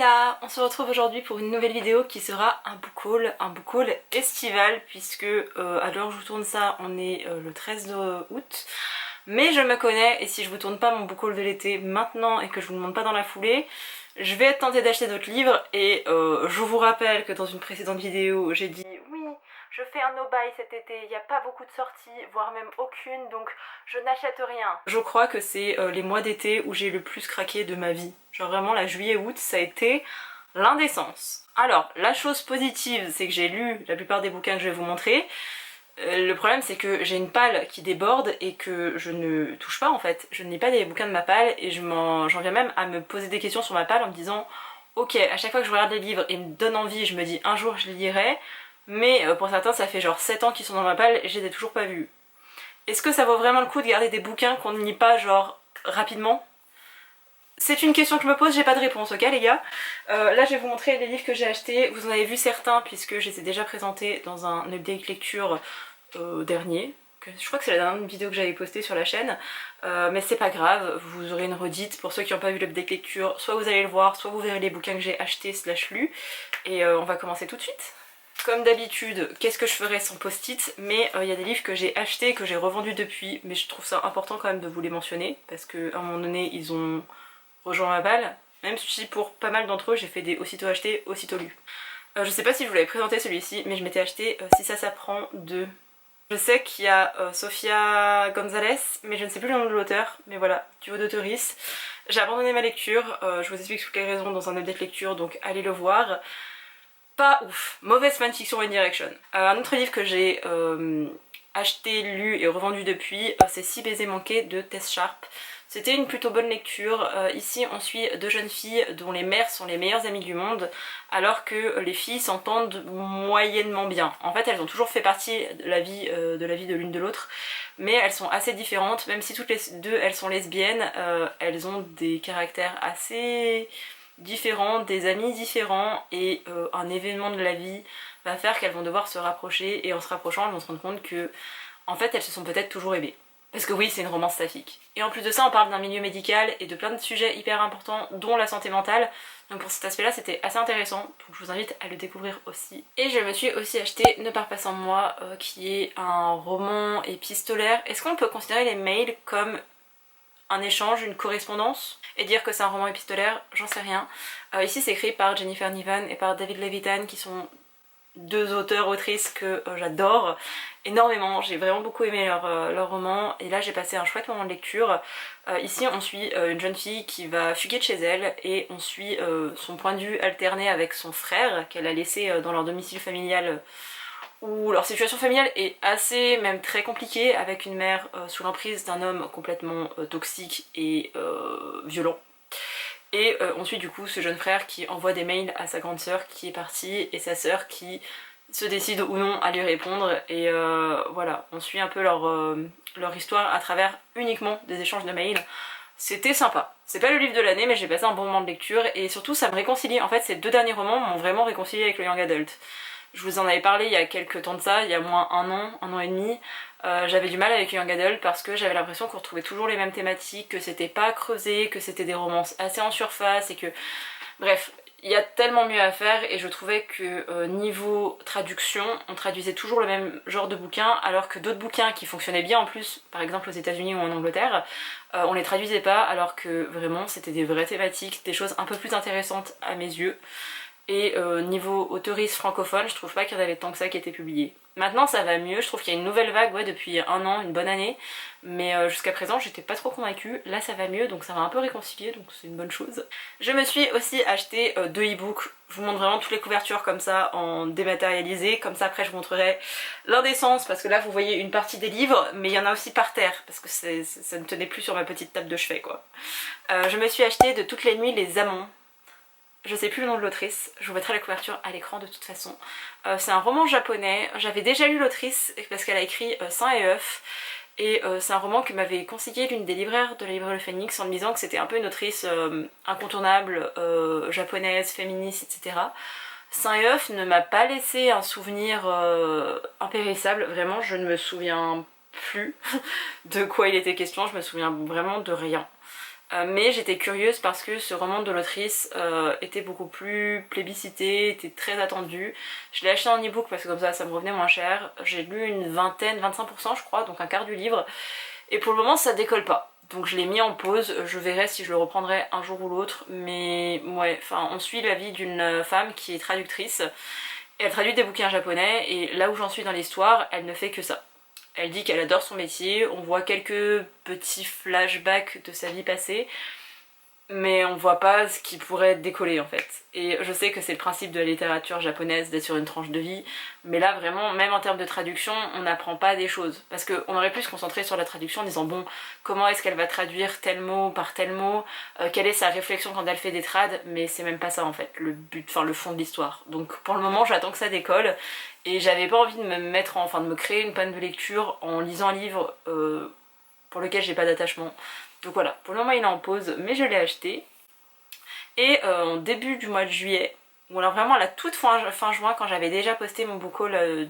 Voilà, on se retrouve aujourd'hui pour une nouvelle vidéo qui sera un book haul estival puisque à l'heure où je vous tourne ça on est le 13 août. Mais je me connais et si je vous tourne pas mon book haul de l'été maintenant et que je vous le montre pas dans la foulée, je vais être tentée d'acheter d'autres livres et je vous rappelle que dans une précédente vidéo j'ai dit oui, je fais un no-buy cet été, il n'y a pas beaucoup de sorties, voire même aucune, donc je n'achète rien. Je crois que c'est les mois d'été où j'ai le plus craqué de ma vie. Genre vraiment la juillet-août ça a été l'indécence. Alors la chose positive c'est que j'ai lu la plupart des bouquins que je vais vous montrer. Le problème c'est que j'ai une palle qui déborde et que je ne touche pas en fait. Je ne lis pas des bouquins de ma palle et j'en viens même à me poser des questions sur ma palle en me disant ok, à chaque fois que je regarde les livres et me donne envie, je me dis un jour je les lirai, mais pour certains ça fait genre 7 ans qu'ils sont dans ma palle et je les ai toujours pas vus. Est-ce que ça vaut vraiment le coup de garder des bouquins qu'on ne lit pas genre rapidement? C'est une question que je me pose, j'ai pas de réponse, ok les gars. Là je vais vous montrer les livres que j'ai achetés, vous en avez vu certains puisque je les ai déjà présentés dans un update lecture dernier. Je crois que c'est la dernière vidéo que j'avais postée sur la chaîne, mais c'est pas grave, vous aurez une redite. Pour ceux qui n'ont pas vu l'update lecture, soit vous allez le voir, soit vous verrez les bouquins que j'ai achetés / lus, et on va commencer tout de suite. Comme d'habitude, qu'est-ce que je ferais sans post-it, mais il y a des livres que j'ai achetés, que j'ai revendus depuis, mais je trouve ça important quand même de vous les mentionner, parce qu'à un moment donné ils ont rejoint ma balle, même si pour pas mal d'entre eux j'ai fait des aussitôt achetés, aussitôt lus. Je sais pas si je vous l'avais présenté celui-ci, mais je m'étais acheté Si ça s'apprend de... Je sais qu'il y a Sofia González, mais je ne sais plus le nom de l'auteur, mais voilà, duo d'auteuristes. J'ai abandonné ma lecture, je vous explique toutes les raisons dans un update lecture, donc allez le voir. Pas ouf, mauvaise fanfiction One Direction. Un autre livre que j'ai acheté, lu et revendu depuis, c'est 6 baisers manqués de Tess Sharp. C'était une plutôt bonne lecture. Ici on suit deux jeunes filles dont les mères sont les meilleures amies du monde alors que les filles s'entendent moyennement bien. En fait elles ont toujours fait partie de la vie de l'une de l'autre, mais elles sont assez différentes. Même si toutes les deux elles sont lesbiennes, elles ont des caractères assez différents, des amis différents, et un événement de la vie va faire qu'elles vont devoir se rapprocher, et en se rapprochant elles vont se rendre compte que en fait elles se sont peut-être toujours aimées. Parce que oui, c'est une romance saphique. Et en plus de ça, on parle d'un milieu médical et de plein de sujets hyper importants, dont la santé mentale. Donc pour cet aspect-là, c'était assez intéressant. Donc je vous invite à le découvrir aussi. Et je me suis aussi acheté Ne pars pas sans moi, qui est un roman épistolaire. Est-ce qu'on peut considérer les mails comme un échange, une correspondance, et dire que c'est un roman épistolaire? J'en sais rien. Ici, c'est écrit par Jennifer Niven et par David Levitan, qui sont deux auteurs-autrices que j'adore énormément. J'ai vraiment beaucoup aimé leur roman et là j'ai passé un chouette moment de lecture. Ici on suit une jeune fille qui va fuguer de chez elle et on suit son point de vue alterné avec son frère qu'elle a laissé dans leur domicile familial, où leur situation familiale est assez, même très compliquée, avec une mère sous l'emprise d'un homme complètement toxique et violent. Et on suit du coup ce jeune frère qui envoie des mails à sa grande sœur qui est partie et sa sœur qui se décide ou non à lui répondre, et voilà, on suit un peu leur histoire à travers uniquement des échanges de mails. C'était sympa. C'est pas le livre de l'année mais j'ai passé un bon moment de lecture et surtout ça me réconcilie. En fait ces deux derniers romans m'ont vraiment réconcilié avec le young adult. Je vous en avais parlé il y a quelques temps de ça, il y a moins un an et demi. J'avais du mal avec Young Adult parce que j'avais l'impression qu'on retrouvait toujours les mêmes thématiques, que c'était pas creusé, que c'était des romances assez en surface et que... Bref, il y a tellement mieux à faire et je trouvais que niveau traduction, on traduisait toujours le même genre de bouquin alors que d'autres bouquins qui fonctionnaient bien en plus, par exemple aux États-Unis ou en Angleterre, on les traduisait pas alors que vraiment c'était des vraies thématiques, des choses un peu plus intéressantes à mes yeux. Et niveau auteuriste francophone, je trouve pas qu'il y en avait tant que ça qui était publié. Maintenant ça va mieux, je trouve qu'il y a une nouvelle vague depuis un an, une bonne année, mais jusqu'à présent j'étais pas trop convaincue. Là ça va mieux, donc ça va un peu réconcilier, donc c'est une bonne chose. Je me suis aussi acheté deux e-books, je vous montre vraiment toutes les couvertures comme ça en dématérialisé, comme ça après je vous montrerai l'indécence, parce que là vous voyez une partie des livres, mais il y en a aussi par terre, parce que ça ne tenait plus sur ma petite table de chevet quoi. Je me suis acheté De toutes les nuits les amants. Je sais plus le nom de l'autrice, je vous mettrai la couverture à l'écran de toute façon. C'est un roman japonais, j'avais déjà lu l'autrice parce qu'elle a écrit Saint et œuf, et c'est un roman que m'avait conseillé l'une des libraires de la librairie Le Phénix en me disant que c'était un peu une autrice incontournable, japonaise, féministe, etc. Saint et œuf ne m'a pas laissé un souvenir impérissable, vraiment je ne me souviens plus de quoi il était question, je me souviens vraiment de rien. mais j'étais curieuse parce que ce roman de l'autrice était beaucoup plus plébiscité, était très attendu. Je l'ai acheté en e-book parce que comme ça me revenait moins cher. J'ai lu une vingtaine, 25% je crois, donc un quart du livre. Et pour le moment ça décolle pas. Donc je l'ai mis en pause, je verrai si je le reprendrai un jour ou l'autre. Mais ouais, enfin on suit la vie d'une femme qui est traductrice. Et elle traduit des bouquins japonais et là où j'en suis dans l'histoire, elle ne fait que ça. Elle dit qu'elle adore son métier, on voit quelques petits flashbacks de sa vie passée, mais on voit pas ce qui pourrait décoller en fait. Et je sais que c'est le principe de la littérature japonaise d'être sur une tranche de vie, mais là vraiment, même en termes de traduction, on n'apprend pas des choses. Parce qu'on aurait pu se concentrer sur la traduction en disant bon, comment est-ce qu'elle va traduire tel mot par tel mot, quelle est sa réflexion quand elle fait des trades, mais c'est même pas ça en fait, le but, enfin le fond de l'histoire. Donc pour le moment j'attends que ça décolle, et j'avais pas envie de me mettre en, enfin de me créer une panne de lecture en lisant un livre pour lequel j'ai pas d'attachement. Donc voilà, pour le moment il est en pause, mais je l'ai acheté. Et en début du mois de juillet, ou alors vraiment à la toute fin juin, quand j'avais déjà posté mon book haul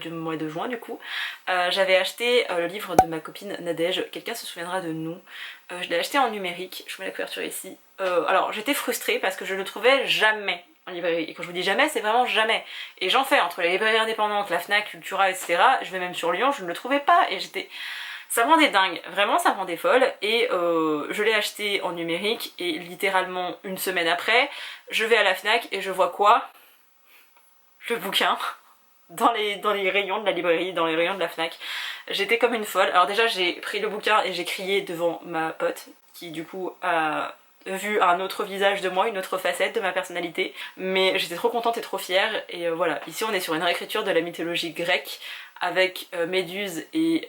du mois de juin du coup, j'avais acheté le livre de ma copine Nadège, quelqu'un se souviendra de nous. Je l'ai acheté en numérique, je mets la couverture ici. Alors j'étais frustrée parce que je le trouvais jamais en librairie. Et quand je vous dis jamais, c'est vraiment jamais. Et j'en fais entre les librairies indépendantes, la Fnac, Cultura, etc. Je vais même sur Lyon, je ne le trouvais pas et j'étais... Ça me rendait dingue, vraiment ça me rendait folle, et je l'ai acheté en numérique et littéralement une semaine après, je vais à la Fnac et je vois quoi? Le bouquin dans les rayons de la librairie, dans les rayons de la Fnac. J'étais comme une folle. Alors déjà j'ai pris le bouquin et j'ai crié devant ma pote qui du coup a vu un autre visage de moi, une autre facette de ma personnalité, mais j'étais trop contente et trop fière. Et voilà, ici on est sur une réécriture de la mythologie grecque avec Méduse et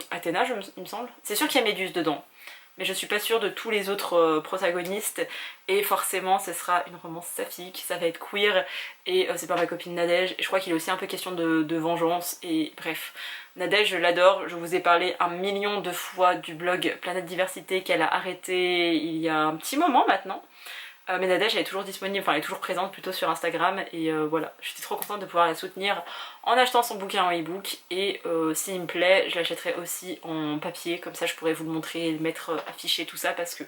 Athéna, il me semble. C'est sûr qu'il y a Méduse dedans, mais je suis pas sûre de tous les autres protagonistes, et forcément ce sera une romance saphique, ça va être queer, et c'est par ma copine Nadège, et je crois qu'il est aussi un peu question de vengeance, et bref. Nadège, je l'adore, je vous ai parlé 1 million de fois du blog Planète Diversité qu'elle a arrêté il y a un petit moment maintenant. Mais Nadège elle est toujours disponible, enfin elle est toujours présente plutôt sur Instagram, et voilà, j'étais trop contente de pouvoir la soutenir en achetant son bouquin en e-book, et s'il me plaît je l'achèterai aussi en papier, comme ça je pourrais vous le montrer et le mettre affiché tout ça, parce que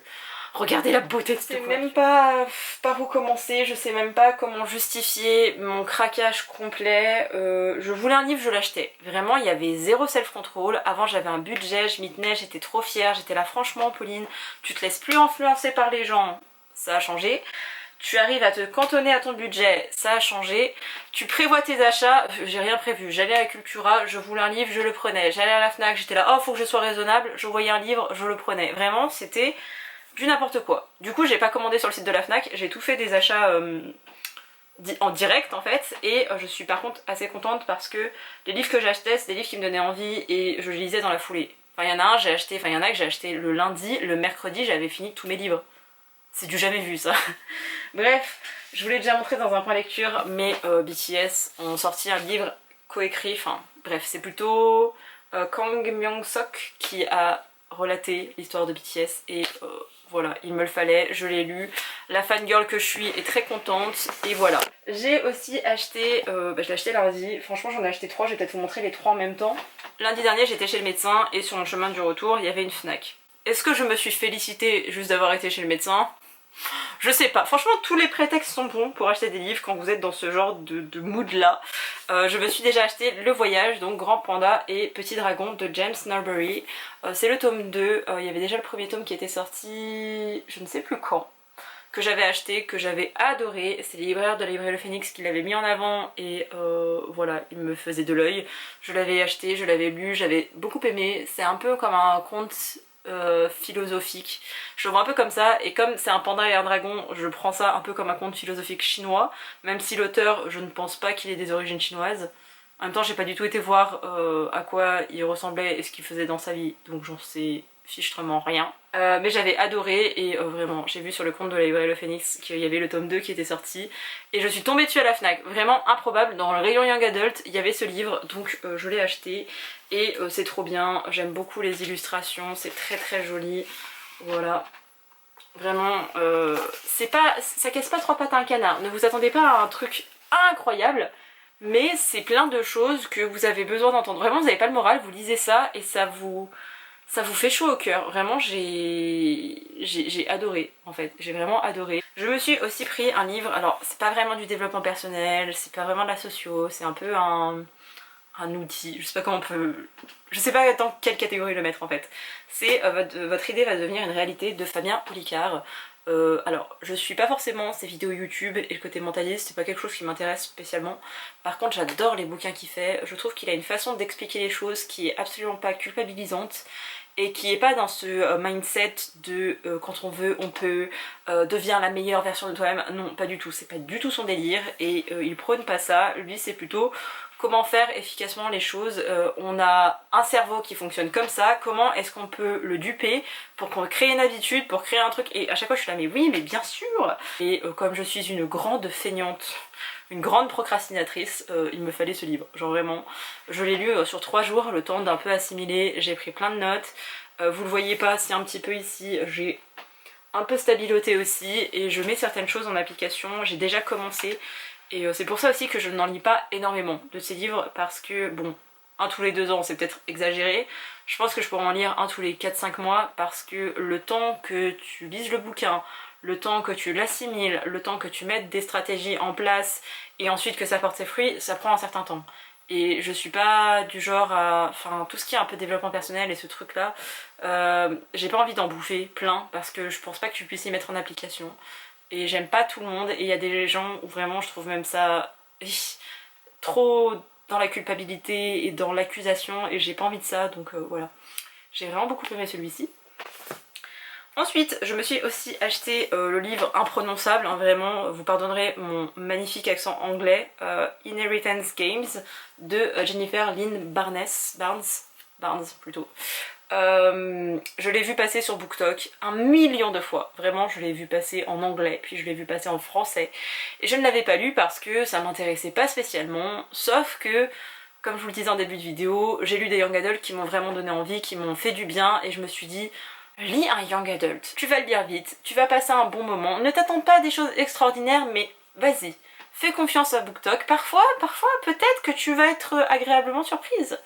regardez la beauté de cette couverture. Je sais même pas par où commencer, je sais même pas comment justifier mon craquage complet. Je voulais un livre, je l'achetais. Vraiment il y avait zéro self-control, avant j'avais un budget, je m'y tenais, j'étais trop fière, j'étais là franchement Pauline, tu te laisses plus influencer par les gens. Ça a changé. Tu arrives à te cantonner à ton budget, ça a changé. Tu prévois tes achats, j'ai rien prévu. J'allais à Cultura, je voulais un livre, je le prenais. J'allais à la Fnac, j'étais là, oh faut que je sois raisonnable, je voyais un livre, je le prenais. Vraiment, c'était du n'importe quoi. Du coup, j'ai pas commandé sur le site de la Fnac, j'ai tout fait des achats en direct en fait, et je suis par contre assez contente parce que les livres que j'achetais, c'est des livres qui me donnaient envie et je les lisais dans la foulée. Enfin, il y en a un, il y en a que j'ai acheté le lundi, le mercredi, j'avais fini tous mes livres. C'est du jamais vu ça. Bref, je vous l'ai déjà montré dans un point lecture, mais BTS ont sorti un livre coécrit, enfin bref, c'est plutôt Kang Myung-sok qui a relaté l'histoire de BTS, et voilà, il me le fallait, je l'ai lu. La fangirl que je suis est très contente, et voilà. J'ai aussi acheté, je l'ai acheté lundi, franchement j'en ai acheté 3, je vais peut-être vous montrer les 3 en même temps. Lundi dernier j'étais chez le médecin, et sur mon chemin du retour il y avait une Fnac. Est-ce que je me suis félicitée juste d'avoir été chez le médecin? Je sais pas, franchement tous les prétextes sont bons pour acheter des livres quand vous êtes dans ce genre de mood là. Je me suis déjà acheté Le Voyage, donc Grand Panda et Petit Dragon de James Norbury. C'est le tome 2, il y avait déjà le premier tome qui était sorti je ne sais plus quand, que j'avais acheté, que j'avais adoré. C'est les libraires de la librairie Le Phénix qui l'avaient mis en avant, et voilà, il me faisait de l'œil. Je l'avais acheté, je l'avais lu, j'avais beaucoup aimé. C'est un peu comme un conte philosophique, je le vois un peu comme ça, et comme c'est un panda et un dragon, je prends ça un peu comme un conte philosophique chinois, même si l'auteur, je ne pense pas qu'il ait des origines chinoises. En même temps j'ai pas du tout été voir à quoi il ressemblait et ce qu'il faisait dans sa vie, donc j'en sais fichtrement rien. Mais j'avais adoré, et vraiment j'ai vu sur le compte de la librairie Le Phénix qu'il y avait le tome 2 qui était sorti, et je suis tombée dessus à la Fnac, vraiment improbable, dans le rayon Young Adult il y avait ce livre, donc je l'ai acheté, et c'est trop bien, j'aime beaucoup les illustrations, c'est très très joli, voilà. Vraiment, ça casse pas 3 pattes à un canard, ne vous attendez pas à un truc incroyable, mais c'est plein de choses que vous avez besoin d'entendre. Vraiment vous n'avez pas le moral, vous lisez ça et ça vous ça vous fait chaud au cœur. Vraiment, j'ai adoré, en fait. J'ai vraiment adoré. Je me suis aussi pris un livre, alors c'est pas vraiment du développement personnel, c'est pas vraiment de la socio, c'est un peu un outil, je sais pas comment on peut... Je sais pas dans quelle catégorie le mettre en fait. C'est votre idée va devenir une réalité de Fabien Olicard. Alors, je suis pas forcément ses vidéos YouTube et le côté mentaliste, c'est pas quelque chose qui m'intéresse spécialement. Par contre, j'adore les bouquins qu'il fait. Je trouve qu'il a une façon d'expliquer les choses qui est absolument pas culpabilisante et qui est pas dans ce mindset de quand on veut, on peut, deviens la meilleure version de toi-même. Non, pas du tout, c'est pas du tout son délire et il prône pas ça. Lui, c'est plutôt comment faire efficacement les choses. On a un cerveau qui fonctionne comme ça, comment est-ce qu'on peut le duper pour qu'on crée une habitude, pour créer un truc, et à chaque fois je suis là mais oui mais bien sûr. Et comme je suis une grande feignante, une grande procrastinatrice, il me fallait ce livre, genre vraiment. Je l'ai lu sur 3 jours, le temps d'un peu assimiler, j'ai pris plein de notes. Vous le voyez pas, c'est un petit peu ici, j'ai un peu stabiloté aussi, et je mets certaines choses en application, j'ai déjà commencé. Et c'est pour ça aussi que je n'en lis pas énormément de ces livres, parce que bon, un tous les 2 ans c'est peut-être exagéré, je pense que je pourrais en lire un tous les 4-5 mois, parce que le temps que tu lises le bouquin, le temps que tu l'assimiles, le temps que tu mettes des stratégies en place, et ensuite que ça porte ses fruits, ça prend un certain temps. Et je suis pas du genre à... Enfin, tout ce qui est un peu développement personnel et ce truc là, j'ai pas envie d'en bouffer plein, parce que je pense pas que tu puisses y mettre en application. Et j'aime pas tout le monde, et il y a des gens où vraiment je trouve même ça trop dans la culpabilité et dans l'accusation, et j'ai pas envie de ça, donc voilà. J'ai vraiment beaucoup aimé celui-ci. Ensuite, je me suis aussi acheté le livre imprononçable, hein, vraiment, vous pardonnerez mon magnifique accent anglais, Inheritance Games, de Jennifer Lynn Barnes plutôt. Je l'ai vu passer sur BookTok 1 million de fois, vraiment je l'ai vu passer en anglais, puis je l'ai vu passer en français, et je ne l'avais pas lu parce que ça m'intéressait pas spécialement, sauf que, comme je vous le disais en début de vidéo, j'ai lu des young adults qui m'ont vraiment donné envie, qui m'ont fait du bien, et je me suis dit, lis un young adult, tu vas le lire vite, tu vas passer un bon moment, ne t'attends pas à des choses extraordinaires, mais vas-y, fais confiance à BookTok, parfois peut-être que tu vas être agréablement surprise.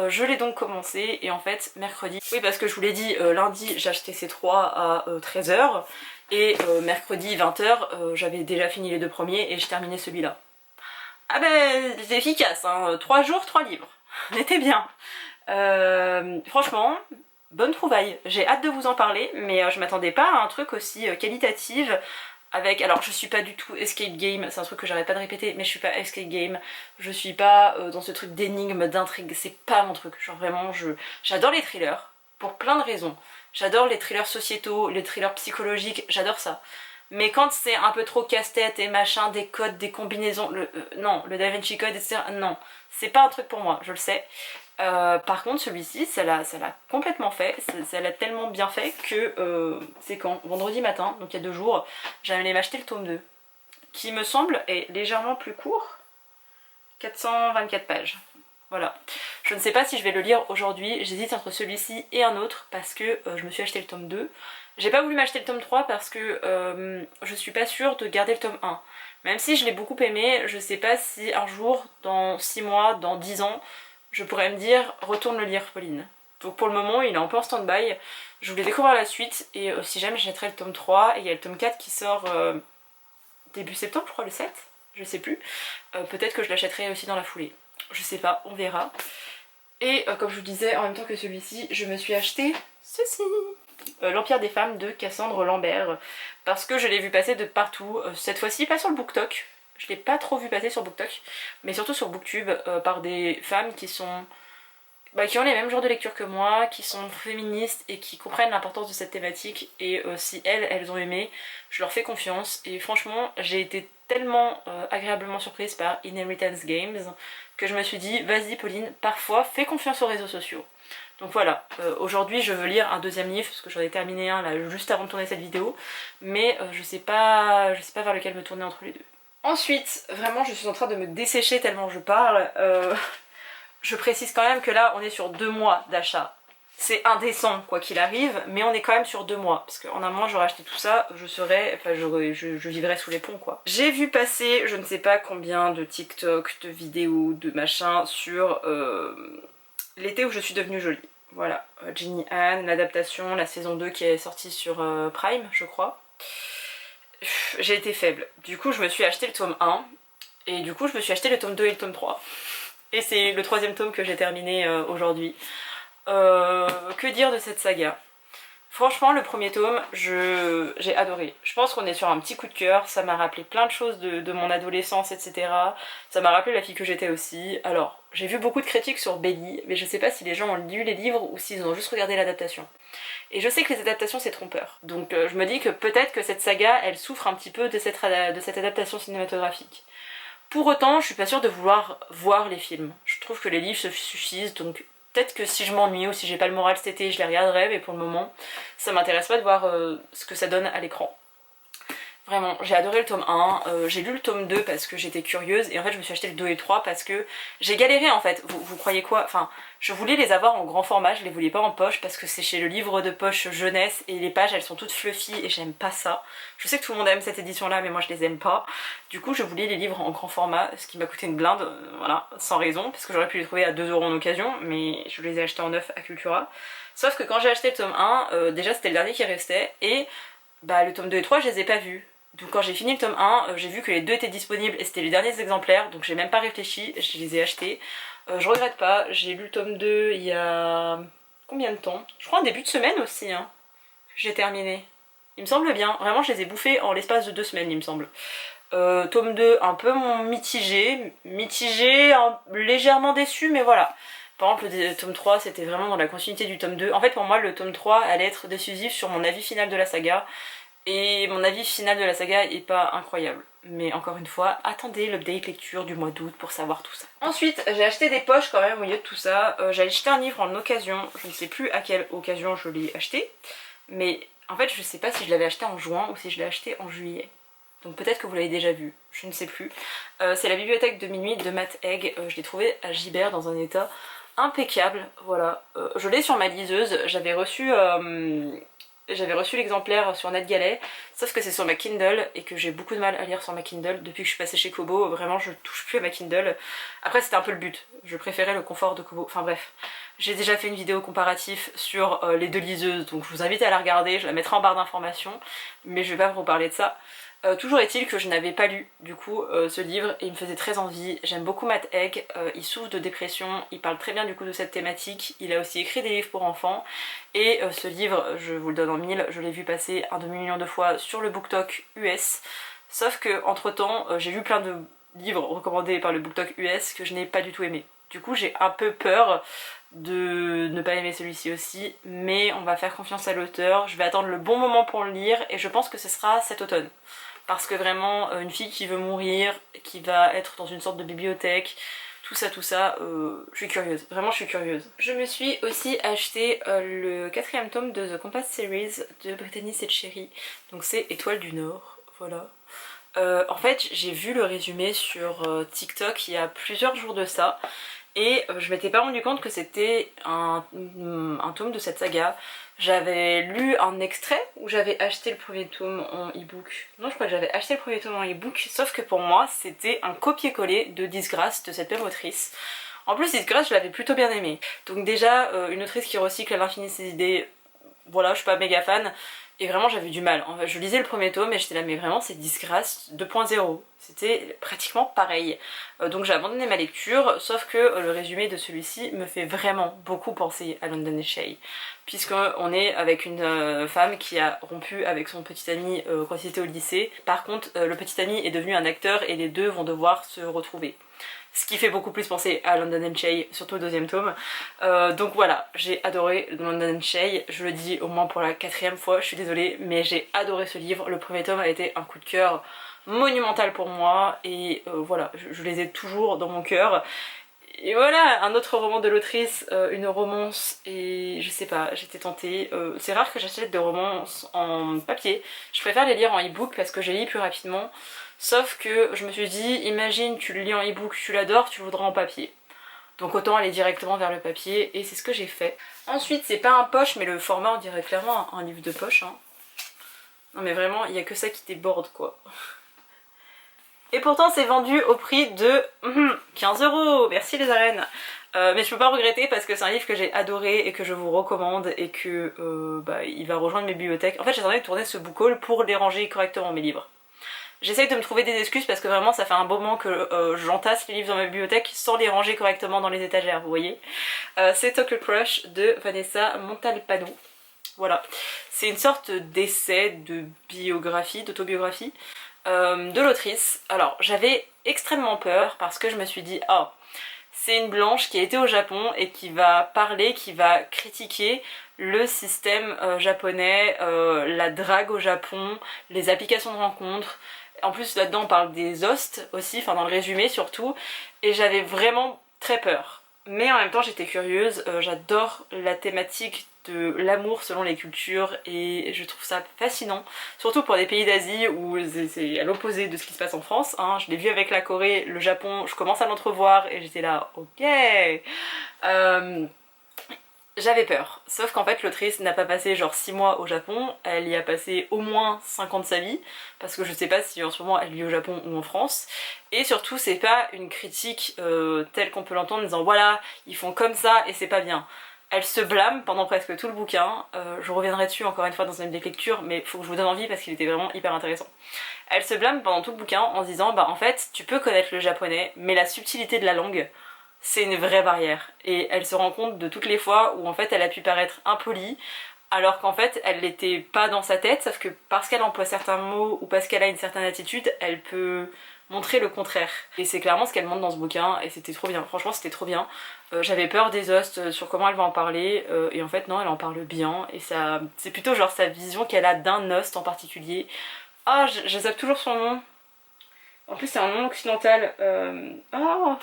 Je l'ai donc commencé, et en fait mercredi, oui parce que je vous l'ai dit, lundi j'ai acheté ces 3 à 13h, et mercredi 20h j'avais déjà fini les 2 premiers et je terminais celui-là. Ah ben c'est efficace, hein, 3 jours, 3 livres, on était bien. Franchement, bonne trouvaille, j'ai hâte de vous en parler, mais je m'attendais pas à un truc aussi qualitatif. Avec, alors je suis pas du tout escape game, c'est un truc que j'arrête pas de répéter, mais je suis pas escape game, je suis pas dans ce truc d'énigme, d'intrigue, c'est pas mon truc, genre vraiment j'adore les thrillers, pour plein de raisons, j'adore les thrillers sociétaux, les thrillers psychologiques, j'adore ça, mais quand c'est un peu trop casse-tête et machin, des codes, des combinaisons, non, le Da Vinci Code, etc., non, c'est pas un truc pour moi, je le sais. Par contre celui-ci ça l'a complètement fait, ça l'a tellement bien fait que c'est quand vendredi matin, donc il y a 2 jours, j'allais m'acheter le tome 2 qui me semble est légèrement plus court, 424 pages, voilà. Je ne sais pas si je vais le lire aujourd'hui, j'hésite entre celui-ci et un autre parce que je me suis acheté le tome 2. J'ai pas voulu m'acheter le tome 3 parce que je suis pas sûre de garder le tome 1. Même si je l'ai beaucoup aimé, je sais pas si un jour, dans 6 mois, dans 10 ans, je pourrais me dire retourne le lire Pauline. Donc pour le moment il est un peu en stand-by, je voulais découvrir la suite et si jamais j'achèterai le tome 3 et il y a le tome 4 qui sort début septembre je crois, le 7, je sais plus, peut-être que je l'achèterai aussi dans la foulée, je sais pas, on verra. Et comme je vous disais, en même temps que celui-ci, je me suis acheté ceci, L'Empire des femmes de Cassandre Lambert, parce que je l'ai vu passer de partout, cette fois-ci pas sur le BookTok. Je l'ai pas trop vu passer sur BookTok, mais surtout sur Booktube, par des femmes qui sont... qui ont les mêmes genres de lecture que moi, qui sont féministes et qui comprennent l'importance de cette thématique, et si elles ont aimé, je leur fais confiance, et franchement j'ai été tellement agréablement surprise par Inheritance Games, que je me suis dit, vas-y Pauline, parfois fais confiance aux réseaux sociaux. Donc voilà, aujourd'hui je veux lire un 2e livre, parce que j'en ai terminé un là juste avant de tourner cette vidéo, mais je sais pas vers lequel me tourner entre les deux. Ensuite, vraiment je suis en train de me dessécher tellement je parle. Je précise quand même que là on est sur 2 mois d'achat. C'est indécent quoi qu'il arrive, mais on est quand même sur 2 mois. Parce qu'en un mois j'aurais acheté tout ça, je vivrais sous les ponts quoi. J'ai vu passer je ne sais pas combien de TikTok, de vidéos, de machin sur l'été où je suis devenue jolie. Voilà, Ginny Anne, l'adaptation, la saison 2 qui est sortie sur Prime, je crois. J'ai été faible. Du coup, je me suis acheté le tome 1, et du coup, je me suis acheté le tome 2 et le tome 3. Et c'est le 3e tome que j'ai terminé aujourd'hui. Que dire de cette saga? Franchement, le premier tome, j'ai adoré. Je pense qu'on est sur un petit coup de cœur, ça m'a rappelé plein de choses de mon adolescence, etc. Ça m'a rappelé la fille que j'étais aussi. Alors, j'ai vu beaucoup de critiques sur Belly, mais je sais pas si les gens ont lu les livres ou s'ils ont juste regardé l'adaptation. Et je sais que les adaptations c'est trompeur. Donc je me dis que peut-être que cette saga, elle souffre un petit peu de cette adaptation cinématographique. Pour autant, je suis pas sûre de vouloir voir les films. Je trouve que les livres se suffisent, donc peut-être que si je m'ennuie ou si j'ai pas le moral cet été, je les regarderai, mais pour le moment, ça m'intéresse pas de voir ce que ça donne à l'écran. Vraiment, j'ai adoré le tome 1, j'ai lu le tome 2 parce que j'étais curieuse, et en fait je me suis acheté le 2 et le 3 parce que j'ai galéré en fait. Vous croyez quoi? Enfin, je voulais les avoir en grand format, je les voulais pas en poche parce que c'est chez le livre de poche jeunesse et les pages elles sont toutes fluffy et j'aime pas ça. Je sais que tout le monde aime cette édition là mais moi je les aime pas. Du coup je voulais les livres en grand format, ce qui m'a coûté une blinde, voilà, sans raison, parce que j'aurais pu les trouver à 2 € en occasion, mais je les ai achetés en neuf à Cultura. Sauf que quand j'ai acheté le tome 1, déjà c'était le dernier qui restait, et bah le tome 2 et 3 je les ai pas vus. Donc quand j'ai fini le tome 1, j'ai vu que les deux étaient disponibles et c'était les derniers exemplaires, donc j'ai même pas réfléchi, je les ai achetés. Je regrette pas, j'ai lu le tome 2 il y a... combien de temps? Je crois en début de semaine aussi, hein, que j'ai terminé. Il me semble bien, vraiment je les ai bouffés en l'espace de 2 semaines il me semble. Tome 2 un peu mitigé, légèrement déçu, mais voilà. Par exemple le tome 3 c'était vraiment dans la continuité du tome 2. En fait pour moi le tome 3 allait être décisif sur mon avis final de la saga. Et mon avis final de la saga est pas incroyable. Mais encore une fois, attendez l'update lecture du mois d'août pour savoir tout ça. Ensuite, j'ai acheté des poches quand même au milieu de tout ça. J'ai acheté un livre en occasion. Je ne sais plus à quelle occasion je l'ai acheté. Mais en fait, je sais pas si je l'avais acheté en juin ou si je l'ai acheté en juillet. Donc peut-être que vous l'avez déjà vu, je ne sais plus. C'est la bibliothèque de minuit de Matt Haig. Je l'ai trouvé à Gibert dans un état impeccable. Voilà. Je l'ai sur ma liseuse. J'avais reçu l'exemplaire sur NetGalley, sauf que c'est sur ma Kindle et que j'ai beaucoup de mal à lire sur ma Kindle. Depuis que je suis passée chez Kobo, vraiment je touche plus à ma Kindle. Après c'était un peu le but, je préférais le confort de Kobo, enfin bref. J'ai déjà fait une vidéo comparatif sur les deux liseuses, donc je vous invite à la regarder, je la mettrai en barre d'informations, mais je vais pas vous parler de ça. Toujours est-il que je n'avais pas lu du coup ce livre et il me faisait très envie. J'aime beaucoup Matt Haig, il souffre de dépression, il parle très bien du coup de cette thématique, il a aussi écrit des livres pour enfants et ce livre, je vous le donne en mille, je l'ai vu passer un demi-million de fois sur le BookTok US, sauf que entre temps j'ai lu plein de livres recommandés par le BookTok US que je n'ai pas du tout aimé. Du coup j'ai un peu peur de ne pas aimer celui-ci aussi, mais on va faire confiance à l'auteur, je vais attendre le bon moment pour le lire et je pense que ce sera cet automne. Parce que vraiment, une fille qui veut mourir, qui va être dans une sorte de bibliothèque, tout ça, je suis curieuse, vraiment je suis curieuse. Je me suis aussi acheté le 4e tome de The Compass Series de Brittany Setcheri, donc c'est Étoile du Nord, voilà. En fait, j'ai vu le résumé sur TikTok il y a plusieurs jours de ça, et je m'étais pas rendu compte que c'était un tome de cette saga. J'avais lu un extrait où j'avais acheté le premier tome en e-book. Non, je crois que j'avais acheté le premier tome en e-book, sauf que pour moi c'était un copier-coller de Disgrâce de cette même autrice. En plus Disgrâce je l'avais plutôt bien aimé. Donc déjà une autrice qui recycle à l'infini ses idées, voilà, je suis pas méga fan. Et vraiment j'avais du mal. En fait, je lisais le premier tome et j'étais là mais vraiment c'est Disgrâce 2.0. C'était pratiquement pareil. Donc j'ai abandonné ma lecture, sauf que le résumé de celui-ci me fait vraiment beaucoup penser à London and Shay. Puisqu'on est avec une femme qui a rompu avec son petit ami quand il était au lycée. Par contre le petit ami est devenu un acteur et les deux vont devoir se retrouver. Ce qui fait beaucoup plus penser à London and Shay, surtout le 2e tome. Donc voilà, j'ai adoré London and Shay, je le dis au moins pour la 4e fois, je suis désolée, mais j'ai adoré ce livre. Le premier tome a été un coup de cœur monumental pour moi, et voilà, je les ai toujours dans mon cœur. Et voilà, un autre roman de l'autrice, une romance, et je sais pas, j'étais tentée. C'est rare que j'achète des romances en papier, je préfère les lire en e-book parce que je les lis plus rapidement. Sauf que je me suis dit, imagine tu le lis en e-book, tu l'adores, tu le voudras en papier. Donc autant aller directement vers le papier, et c'est ce que j'ai fait. Ensuite, c'est pas un poche, mais le format on dirait clairement un livre de poche, hein. Non mais vraiment, il y a que ça qui déborde quoi. Et pourtant c'est vendu au prix de 15 €, merci les arènes. Mais je peux pas regretter parce que c'est un livre que j'ai adoré et que je vous recommande et que il va rejoindre mes bibliothèques. En fait j'attendais de tourner ce book haul pour les ranger correctement mes livres. J'essaye de me trouver des excuses parce que vraiment ça fait un beau moment que j'entasse les livres dans ma bibliothèque sans les ranger correctement dans les étagères, vous voyez. C'est Tokyo Crush de Vanessa Montalbano. Voilà, c'est une sorte d'essai, de biographie, d'autobiographie de l'autrice. Alors j'avais extrêmement peur parce que je me suis dit oh, c'est une blanche qui a été au Japon et qui va parler, qui va critiquer le système japonais, la drague au Japon, les applications de rencontres. En plus là-dedans on parle des hosts aussi, enfin dans le résumé surtout, et j'avais vraiment très peur. Mais en même temps j'étais curieuse, j'adore la thématique de l'amour selon les cultures et je trouve ça fascinant, surtout pour des pays d'Asie où c'est à l'opposé de ce qui se passe en France, hein. Je l'ai vu avec la Corée, le Japon, je commence à l'entrevoir et j'étais là, ok. J'avais peur, sauf qu'en fait l'autrice n'a pas passé genre 6 mois au Japon, elle y a passé au moins 5 ans de sa vie, parce que je sais pas si en ce moment elle vit au Japon ou en France, et surtout c'est pas une critique telle qu'on peut l'entendre en disant voilà, ils font comme ça et c'est pas bien. Elle se blâme pendant presque tout le bouquin, je reviendrai dessus encore une fois dans une des lectures, mais faut que je vous donne envie parce qu'il était vraiment hyper intéressant. Elle se blâme pendant tout le bouquin en se disant bah en fait tu peux connaître le japonais, mais la subtilité de la langue, c'est une vraie barrière. Et elle se rend compte de toutes les fois où en fait elle a pu paraître impolie, alors qu'en fait elle l'était pas dans sa tête, sauf que parce qu'elle emploie certains mots ou parce qu'elle a une certaine attitude, elle peut montrer le contraire. Et c'est clairement ce qu'elle montre dans ce bouquin et c'était trop bien, franchement c'était trop bien. J'avais peur des hosts sur comment elle va en parler et en fait non, elle en parle bien et ça c'est plutôt genre sa vision qu'elle a d'un host en particulier. Ah, je zappe toujours son nom. En plus c'est un nom occidental. Ah,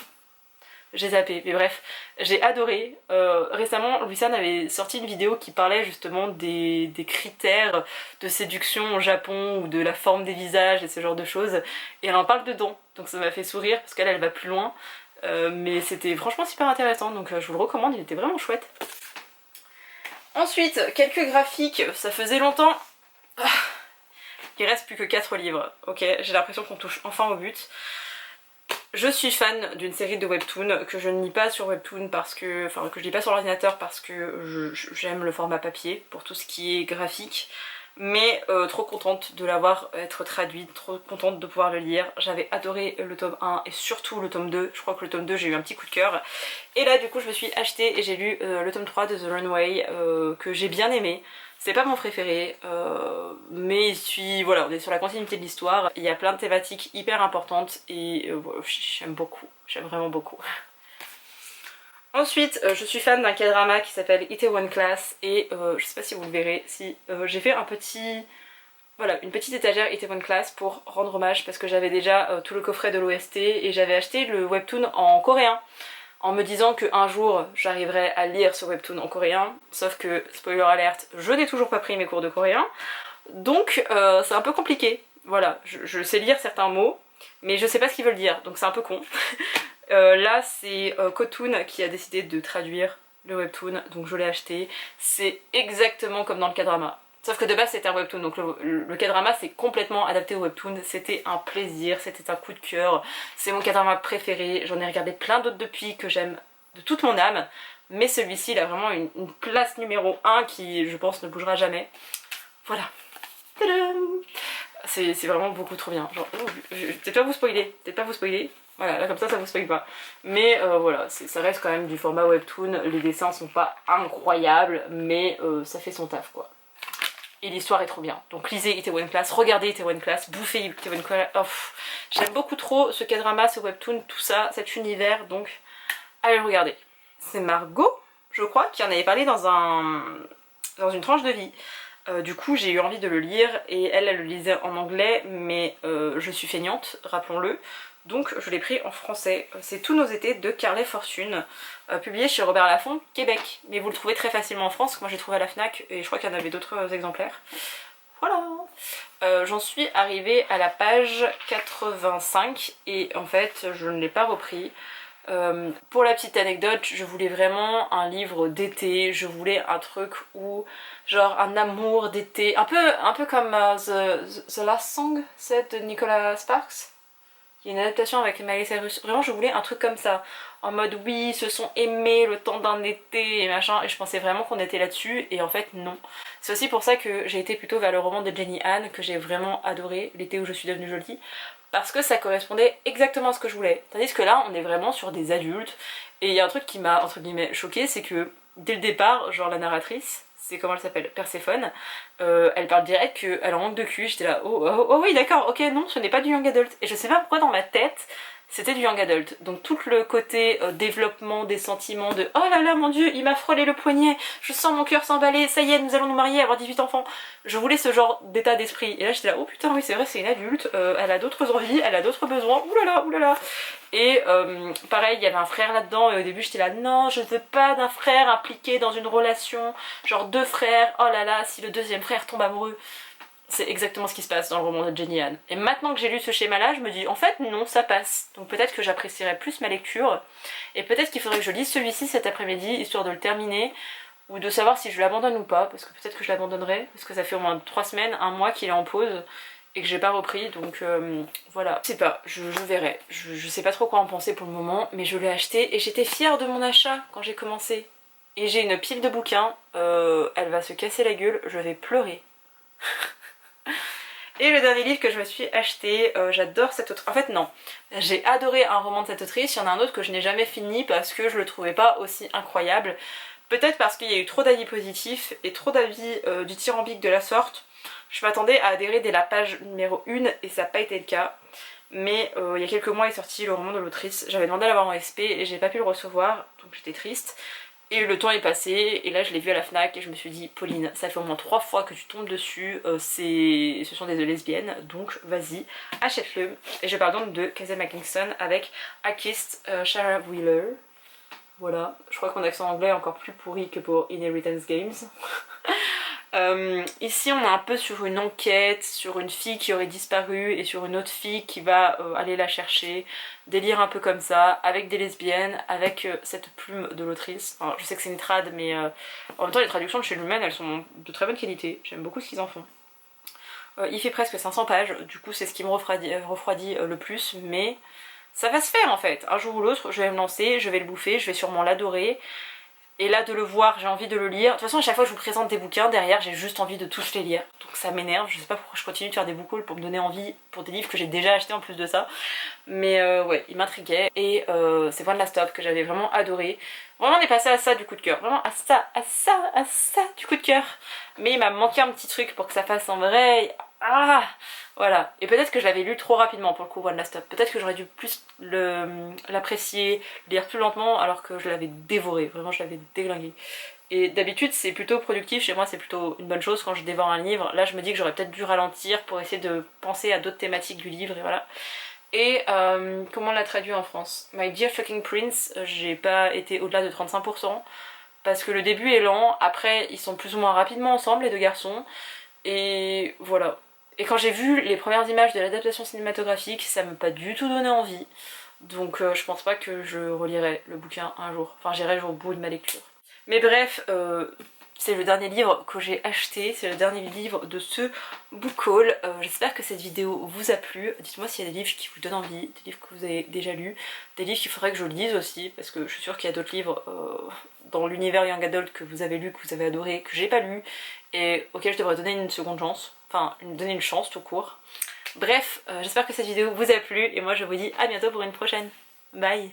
j'ai zappé, mais bref, j'ai adoré. Récemment, Louisanne avait sorti une vidéo qui parlait justement des critères de séduction au Japon ou de la forme des visages et ce genre de choses, et elle en parle dedans, donc ça m'a fait sourire parce qu'elle va plus loin, mais c'était franchement super intéressant, donc je vous le recommande, il était vraiment chouette. Ensuite, quelques graphiques, ça faisait longtemps. Il reste plus que 4 livres, ok, j'ai l'impression qu'on touche enfin au but. Je suis fan d'une série de webtoons que je ne lis pas sur webtoon parce que... Enfin, que je lis pas sur l'ordinateur parce que j'aime le format papier pour tout ce qui est graphique. Mais trop contente de l'avoir être traduite, trop contente de pouvoir le lire. J'avais adoré le tome 1 et surtout le tome 2. Je crois que le tome 2 j'ai eu un petit coup de cœur. Et là du coup je me suis achetée et j'ai lu le tome 3 de The Runway que j'ai bien aimé. C'est pas mon préféré, mais voilà, on est sur la continuité de l'histoire. Il y a plein de thématiques hyper importantes et j'aime beaucoup, j'aime vraiment beaucoup. Ensuite, je suis fan d'un K-drama qui s'appelle Itaewon Class et je sais pas si vous le verrez, si j'ai fait un petit... Voilà, une petite étagère Itaewon Class pour rendre hommage parce que j'avais déjà tout le coffret de l'OST et j'avais acheté le webtoon en coréen en me disant qu'un jour j'arriverais à lire ce webtoon en coréen, sauf que, spoiler alert, je n'ai toujours pas pris mes cours de coréen, donc c'est un peu compliqué. Voilà, je sais lire certains mots, mais je sais pas ce qu'ils veulent dire, donc c'est un peu con. Là c'est Kotun qui a décidé de traduire le webtoon, donc je l'ai acheté. C'est exactement comme dans le K-drama. Sauf que de base c'était un webtoon, donc le K-drama c'est complètement adapté au webtoon, c'était un plaisir, c'était un coup de cœur, c'est mon K-drama préféré, j'en ai regardé plein d'autres depuis que j'aime de toute mon âme, mais celui-ci il a vraiment une place numéro 1 qui je pense ne bougera jamais. Voilà. C'est vraiment beaucoup trop bien, genre, peut-être pas vous spoiler, voilà, là comme ça vous spoil pas. Mais voilà, ça reste quand même du format webtoon, les dessins sont pas incroyables, mais ça fait son taf quoi. Et l'histoire est trop bien. Donc lisez Itaewon Class, regardez Itaewon Class, bouffez Itaewon Class. Oh, j'aime beaucoup trop ce K-drama, ce webtoon, tout ça, cet univers, donc allez le regarder. C'est Margot, je crois, qui en avait parlé dans une tranche de vie. Du coup j'ai eu envie de le lire et elle le lisait en anglais, mais je suis feignante, rappelons-le. Donc je l'ai pris en français. C'est Tous nos étés de Carlet Fortune, publié chez Robert Laffont, Québec. Mais vous le trouvez très facilement en France, moi j'ai trouvé à la FNAC et je crois qu'il y en avait d'autres exemplaires. Voilà. J'en suis arrivée à la page 85 et en fait je ne l'ai pas repris. Pour la petite anecdote, je voulais vraiment un livre d'été, je voulais un truc où genre un amour d'été, un peu comme The Last Song, c'est de Nicholas Sparks. Il y a une adaptation avec Miley Cyrus. Vraiment, je voulais un truc comme ça. En mode, oui, ils se sont aimés le temps d'un été et machin. Et je pensais vraiment qu'on était là-dessus. Et en fait, non. C'est aussi pour ça que j'ai été plutôt vers le roman de Jenny Han, que j'ai vraiment adoré, L'été où je suis devenue jolie. Parce que ça correspondait exactement à ce que je voulais. Tandis que là, on est vraiment sur des adultes. Et il y a un truc qui m'a, entre guillemets, choquée, c'est que dès le départ, genre la narratrice, c'est comment elle s'appelle, Perséphone, elle parle direct qu'elle en manque de cul. J'étais là, oh oui d'accord, ok non, ce n'est pas du young adult. Et je sais pas pourquoi dans ma tête, c'était du young adult. Donc tout le côté développement des sentiments de oh là là mon dieu, il m'a frôlé le poignet, je sens mon cœur s'emballer, ça y est, nous allons nous marier, avoir 18 enfants. Je voulais ce genre d'état d'esprit. Et là j'étais là, oh putain oui c'est vrai, c'est une adulte, elle a d'autres envies, elle a d'autres besoins, oulala, oulala. Et pareil, il y avait un frère là-dedans et au début j'étais là, non je veux pas d'un frère impliqué dans une relation, genre deux frères, oh là là, si le deuxième frère tombe amoureux. C'est exactement ce qui se passe dans le roman de Jenny Han. Et maintenant que j'ai lu ce schéma-là, je me dis, en fait, non, ça passe. Donc peut-être que j'apprécierais plus ma lecture. Et peut-être qu'il faudrait que je lise celui-ci cet après-midi, histoire de le terminer. Ou de savoir si je l'abandonne ou pas. Parce que peut-être que je l'abandonnerai. Parce que ça fait au moins 3 semaines, 1 mois qu'il est en pause. Et que j'ai pas repris. Donc voilà. Je sais pas, je verrai. Je sais pas trop quoi en penser pour le moment. Mais je l'ai acheté. Et j'étais fière de mon achat quand j'ai commencé. Et j'ai une pile de bouquins. Elle va se casser la gueule. Je vais pleurer. Et le dernier livre que je me suis acheté, j'adore cette autrice. En fait non, j'ai adoré un roman de cette autrice, il y en a un autre que je n'ai jamais fini parce que je le trouvais pas aussi incroyable. Peut-être parce qu'il y a eu trop d'avis positifs et trop d'avis dithyrambiques de la sorte. Je m'attendais à adhérer dès la page numéro 1 et ça n'a pas été le cas. Mais il y a quelques mois est sorti le roman de l'autrice, j'avais demandé à l'avoir en SP et j'ai pas pu le recevoir, donc j'étais triste. Et le temps est passé, et là je l'ai vu à la FNAC et je me suis dit, Pauline, ça fait au moins 3 fois que tu tombes dessus, ce sont des lesbiennes, donc vas-y, achète-le. Et je parle donc de Casey McKinston avec I Kissed Sarah Wheeler. Voilà, je crois que mon accent anglais est encore plus pourri que pour Inheritance Games. Ici on est un peu sur une enquête, sur une fille qui aurait disparu et sur une autre fille qui va aller la chercher, délire un peu comme ça, avec des lesbiennes, avec cette plume de l'autrice. Enfin, je sais que c'est une trad mais en même temps les traductions de chez Lumen elles sont de très bonne qualité, j'aime beaucoup ce qu'ils en font. Il fait presque 500 pages, du coup c'est ce qui me refroidit le plus, mais ça va se faire en fait. Un jour ou l'autre je vais me lancer, je vais le bouffer, je vais sûrement l'adorer. Et là de le voir, j'ai envie de le lire. De toute façon à chaque fois que je vous présente des bouquins, derrière j'ai juste envie de tous les lire. Donc ça m'énerve, je sais pas pourquoi je continue de faire des book hauls pour me donner envie pour des livres que j'ai déjà achetés en plus de ça. Mais ouais, il m'intriguait et c'est One Last Stop que j'avais vraiment adoré. Vraiment on est passé à ça du coup de cœur, vraiment à ça du coup de cœur. Mais il m'a manqué un petit truc pour que ça fasse en vrai. Ah voilà, et peut-être que je l'avais lu trop rapidement pour le coup One Last Stop, peut-être que j'aurais dû plus l'apprécier, lire plus lentement alors que je l'avais dévoré, vraiment je l'avais déglingué. Et d'habitude c'est plutôt productif, chez moi c'est plutôt une bonne chose quand je dévore un livre, là je me dis que j'aurais peut-être dû ralentir pour essayer de penser à d'autres thématiques du livre et voilà. Et comment on l'a traduit en France? My Dear Fucking Prince, j'ai pas été au-delà de 35%, parce que le début est lent, après ils sont plus ou moins rapidement ensemble les deux garçons, et voilà. Et quand j'ai vu les premières images de l'adaptation cinématographique, ça m'a pas du tout donné envie. Donc je pense pas que je relirai le bouquin un jour. Enfin j'irai au bout de ma lecture. Mais bref, c'est le dernier livre que j'ai acheté, c'est le dernier livre de ce book haul. J'espère que cette vidéo vous a plu. Dites-moi s'il y a des livres qui vous donnent envie, des livres que vous avez déjà lus, des livres qu'il faudrait que je lise aussi, parce que je suis sûre qu'il y a d'autres livres dans l'univers young adult que vous avez lu, que vous avez adoré, que j'ai pas lu, et auxquels je devrais donner une seconde chance. Enfin, donner une chance tout court. Bref, j'espère que cette vidéo vous a plu, et moi je vous dis à bientôt pour une prochaine. Bye!